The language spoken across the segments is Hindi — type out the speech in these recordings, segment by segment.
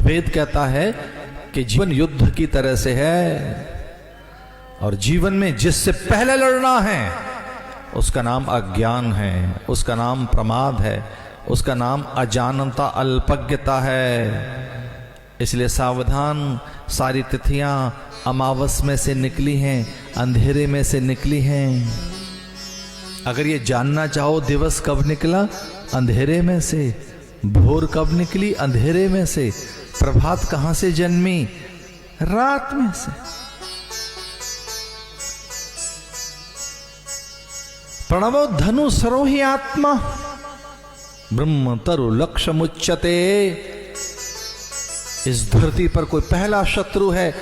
वेद कहता है कि जीवन युद्ध की तरह से है और जीवन में जिससे पहले लड़ना है उसका नाम अज्ञान है, उसका नाम प्रमाद है, उसका नाम अजानता अल्पज्ञता है। इसलिए सावधान, सारी तिथियां अमावस में से निकली हैं, अंधेरे में से निकली हैं। अगर ये जानना चाहो दिवस कब निकला, अंधेरे में से। भोर कब निकली, अंधेरे में से। प्रभात कहां से जन्मी, रात में से। प्रणवो धनु सरो ही आत्मा ब्रह्म तरु लक्ष्य मुच्यते। इस धरती पर कोई पहला शत्रु है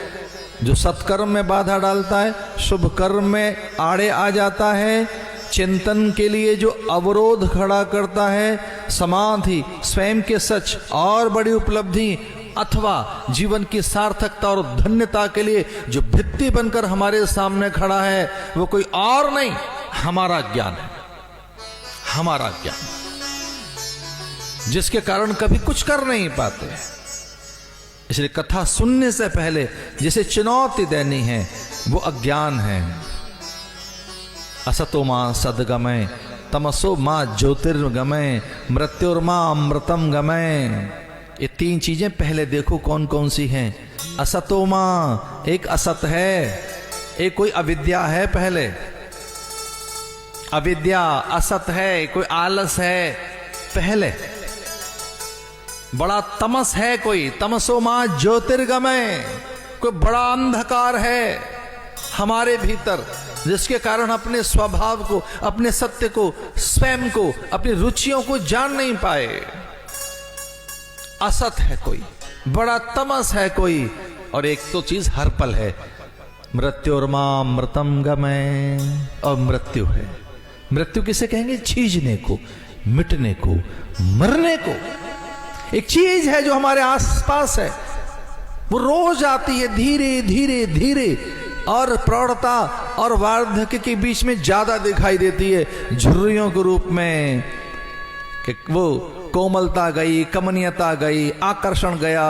जो सत्कर्म में बाधा डालता है, शुभ कर्म में आड़े आ जाता है, चिंतन के लिए जो अवरोध खड़ा करता है, समाधि, स्वयं के सच और बड़ी उपलब्धि अथवा जीवन की सार्थकता और धन्यता के लिए जो भित्ति बनकर हमारे सामने खड़ा है, वो कोई और नहीं, हमारा ज्ञान है। हमारा ज्ञान, जिसके कारण कभी कुछ कर नहीं पाते। इसलिए कथा सुनने से पहले जिसे चुनौती देनी है वो अज्ञान है। असतो मां सदगमय तमसो मां ज्योतिर्गमय मृत्युर्मां अमृतम गमय। ये तीन चीजें पहले देखो कौन कौन सी हैं। असतो मां, एक असत है, एक कोई अविद्या है। पहले अविद्या, असत है, कोई आलस है। पहले बड़ा तमस है, कोई तमसो मां ज्योतिर्गमय, कोई बड़ा अंधकार है हमारे भीतर, जिसके कारण अपने स्वभाव को, अपने सत्य को, स्वयं को, अपनी रुचियों को जान नहीं पाए। असत है कोई, बड़ा तमस है कोई, और एक तो चीज हर पल है, मृत्युर्मां अमृतम गमय। और मृत्यु है। मृत्यु किसे कहेंगे? छीजने को, मिटने को, मरने को। एक चीज है जो हमारे आसपास है, वो रोज आती है धीरे धीरे धीरे, और प्रौढ़ता और वार्धक्य के बीच में ज्यादा दिखाई देती है झुर्रियों के रूप में। कि वो कोमलता गई, कमनीयता गई, आकर्षण गया,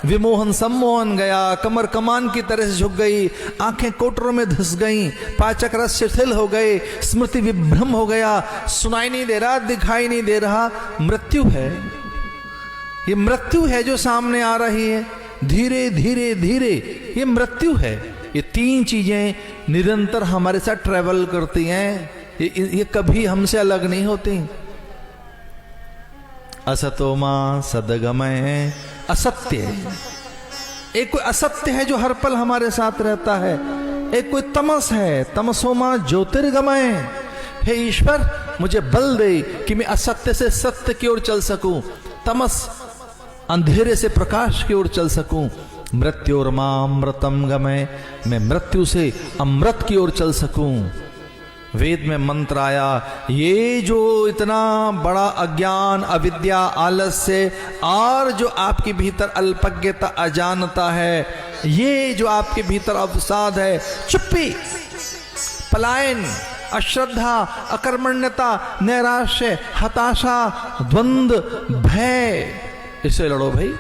विमोहन सम्मोहन गया, कमर कमान की तरह से झुक गई, आंखें कोटरों में धस गईं, पाचक रस शिथिल हो गए, स्मृति विभ्रम हो गया, सुनाई नहीं दे रहा, दिखाई नहीं दे रहा। मृत्यु है, ये मृत्यु है जो सामने आ रही है धीरे धीरे धीरे। ये मृत्यु है। ये तीन चीजें निरंतर हमारे साथ ट्रेवल करती हैं, ये कभी हमसे अलग नहीं होती। असतो मां सदगमय, असत्य। एक कोई असत्य है जो हर पल हमारे साथ रहता है, एक कोई तमस है, तमसो मां ज्योतिर्गमय। हे ईश्वर, मुझे बल दे कि मैं असत्य से सत्य की ओर चल सकूं, तमस अंधेरे से प्रकाश की ओर चल सकूं। मृत्युर्मां अमृतम गमय, मैं मृत्यु से अमृत की ओर चल सकूं। वेद में मंत्र आया, ये जो इतना बड़ा अज्ञान, अविद्या, आलस्य और जो आपके भीतर अल्पज्ञता, अजानता है, ये जो आपके भीतर अवसाद है, चुप्पी, पलायन, अश्रद्धा, अकर्मण्यता, नैराश्य, हताशा, द्वंद्व, भय, इससे लड़ो भाई।